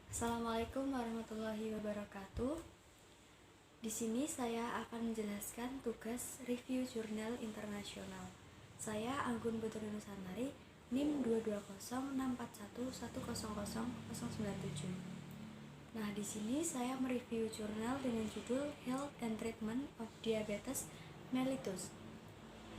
Assalamualaikum warahmatullahi wabarakatuh. Di sini saya akan menjelaskan tugas review jurnal internasional. Saya Anggun Putri Nusantari, NIM 2206411000097. Nah, di sini saya mereview jurnal dengan judul Health and Treatment of Diabetes mellitus.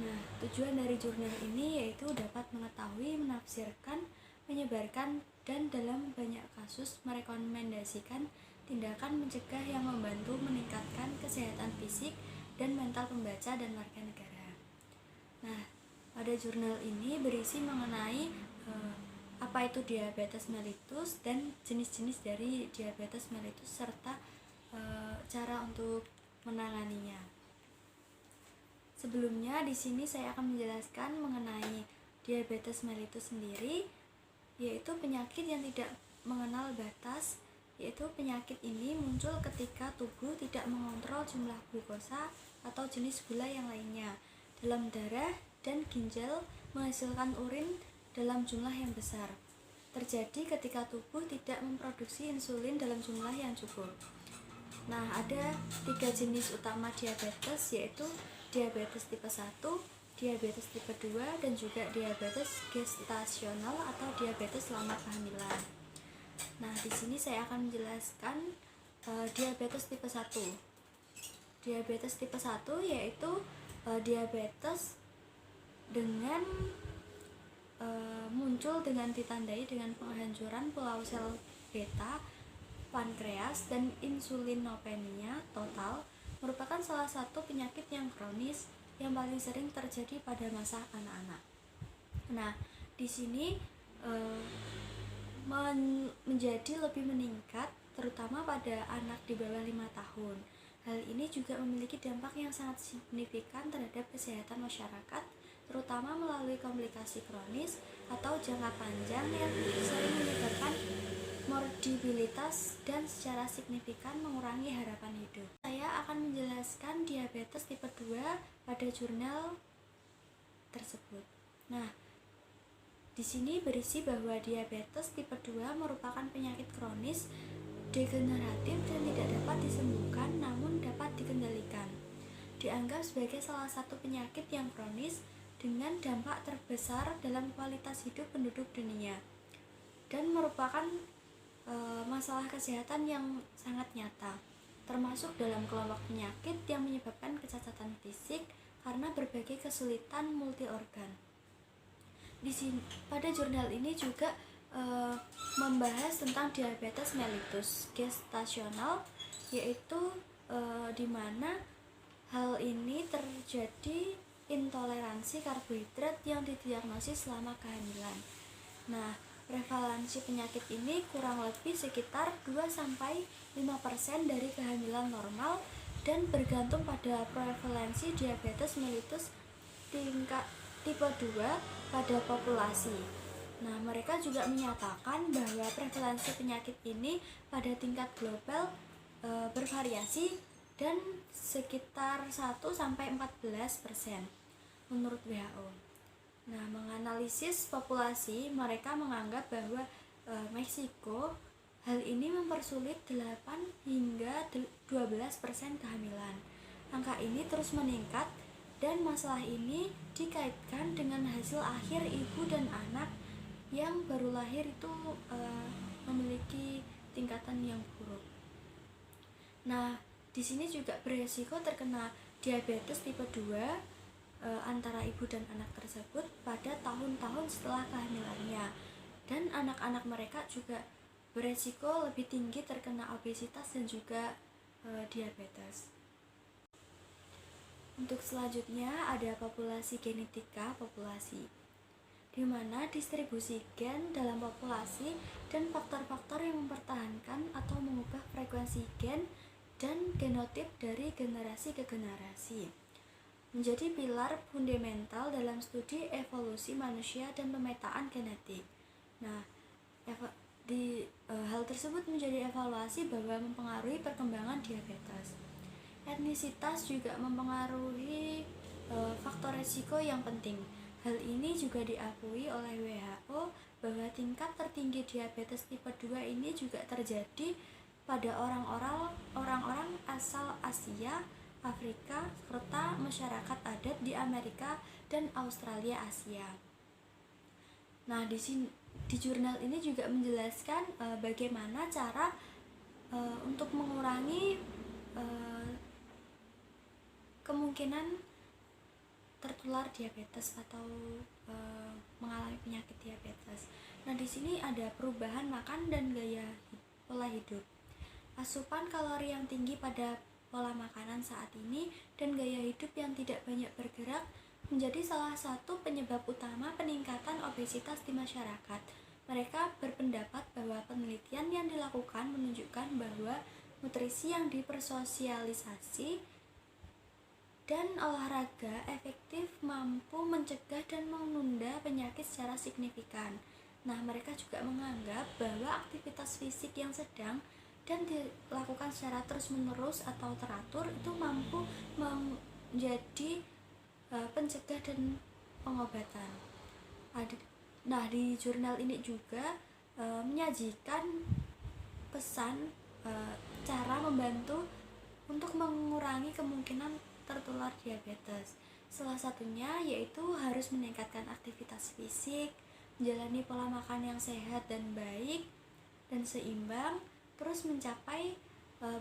Nah, tujuan dari jurnal ini yaitu dapat mengetahui, menafsirkan, menyebarkan, dan dalam banyak kasus merekomendasikan tindakan mencegah yang membantu meningkatkan kesehatan fisik dan mental pembaca dan warga negara. Nah, pada jurnal ini berisi mengenai apa itu diabetes mellitus dan jenis-jenis dari diabetes mellitus serta cara untuk menanganinya. Sebelumnya di sini saya akan menjelaskan mengenai diabetes mellitus sendiri, yaitu penyakit yang tidak mengenal batas, yaitu penyakit ini muncul ketika tubuh tidak mengontrol jumlah glukosa atau jenis gula yang lainnya dalam darah dan ginjal menghasilkan urin dalam jumlah yang besar. Terjadi ketika tubuh tidak memproduksi insulin dalam jumlah yang cukup. Nah, ada 3 jenis utama diabetes, yaitu diabetes tipe 1, diabetes tipe 2, dan juga diabetes gestasional atau diabetes selama kehamilan. Nah, di sini saya akan menjelaskan diabetes tipe 1. Diabetes tipe 1 yaitu diabetes dengan muncul dengan ditandai dengan penghancuran pulau sel beta, pankreas, dan insulinopenia total, merupakan salah satu penyakit yang kronis yang paling sering terjadi pada masa anak-anak. Nah, di sini menjadi lebih meningkat terutama pada anak di bawah 5 tahun. Hal ini juga memiliki dampak yang sangat signifikan terhadap kesehatan masyarakat, terutama melalui komplikasi kronis atau jangka panjang yang sering menyebabkan morbiditas dan secara signifikan mengurangi harapan hidup. Saya akan menjelaskan diabetes tipe 2 pada jurnal tersebut. Nah, di sini berisi bahwa diabetes tipe 2 merupakan penyakit kronis, degeneratif, dan tidak dapat disembuhkan namun dapat dikendalikan. Dianggap sebagai salah satu penyakit yang kronis dengan dampak terbesar dalam kualitas hidup penduduk dunia dan merupakan masalah kesehatan yang sangat nyata, termasuk dalam kelompok penyakit yang menyebabkan kecacatan fisik karena berbagai kesulitan multi organ. Di sini pada jurnal ini juga membahas tentang diabetes mellitus gestasional, yaitu di mana hal ini terjadi intoleransi karbohidrat yang didiagnosis selama kehamilan. Nah, prevalensi penyakit ini kurang lebih sekitar 2-5% dari kehamilan normal dan bergantung pada prevalensi diabetes mellitus tingkat tipe 2 pada populasi. Nah, mereka juga menyatakan bahwa prevalensi penyakit ini pada tingkat global bervariasi dan sekitar 1-14% menurut WHO. Nah, menganalisis populasi, mereka menganggap bahwa Meksiko hal ini mempersulit 8 hingga 12% kehamilan. Angka ini terus meningkat dan masalah ini dikaitkan dengan hasil akhir ibu dan anak yang baru lahir itu memiliki tingkatan yang buruk. Nah, di sini juga beresiko terkena diabetes tipe 2 antara ibu dan anak tersebut pada tahun-tahun setelah kehamilannya, dan anak-anak mereka juga beresiko lebih tinggi terkena obesitas dan juga diabetes. Untuk selanjutnya ada populasi genetika populasi, di mana distribusi gen dalam populasi dan faktor-faktor yang mempertahankan atau mengubah frekuensi gen dan genotip dari generasi ke generasi menjadi pilar fundamental dalam studi evolusi manusia dan pemetaan genetik. Nah, hal tersebut menjadi evaluasi bahwa mempengaruhi perkembangan diabetes. Etnisitas juga mempengaruhi faktor risiko yang penting, Hal ini juga diakui oleh WHO bahwa tingkat tertinggi diabetes tipe 2 ini juga terjadi pada orang-orang asal Asia, Afrika, serta masyarakat adat di Amerika dan Australia Asia. Nah, di jurnal ini juga menjelaskan bagaimana cara untuk mengurangi kemungkinan tertular diabetes atau mengalami penyakit diabetes. Nah, di sini ada perubahan makan dan pola hidup. Asupan kalori yang tinggi pada pola makanan saat ini dan gaya hidup yang tidak banyak bergerak menjadi salah satu penyebab utama peningkatan obesitas di masyarakat. Mereka berpendapat bahwa penelitian yang dilakukan menunjukkan bahwa nutrisi yang dipersosialisasi dan olahraga efektif mampu mencegah dan menunda penyakit secara signifikan. Nah, mereka juga menganggap bahwa aktivitas fisik yang sedang dan dilakukan secara terus-menerus atau teratur itu mampu menjadi pencegah dan pengobatan. Nah, di jurnal ini juga menyajikan pesan cara membantu untuk mengurangi kemungkinan tertular diabetes. Salah satunya yaitu harus meningkatkan aktivitas fisik, menjalani pola makan yang sehat dan baik dan seimbang, terus mencapai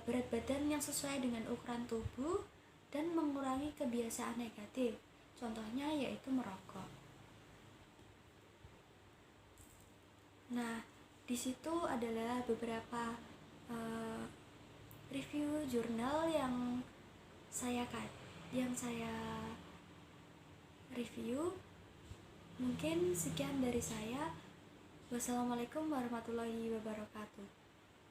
berat badan yang sesuai dengan ukuran tubuh dan mengurangi kebiasaan negatif. Contohnya yaitu merokok. Nah, di situ adalah beberapa review jurnal yang saya review. Mungkin sekian dari saya. Wassalamualaikum warahmatullahi wabarakatuh.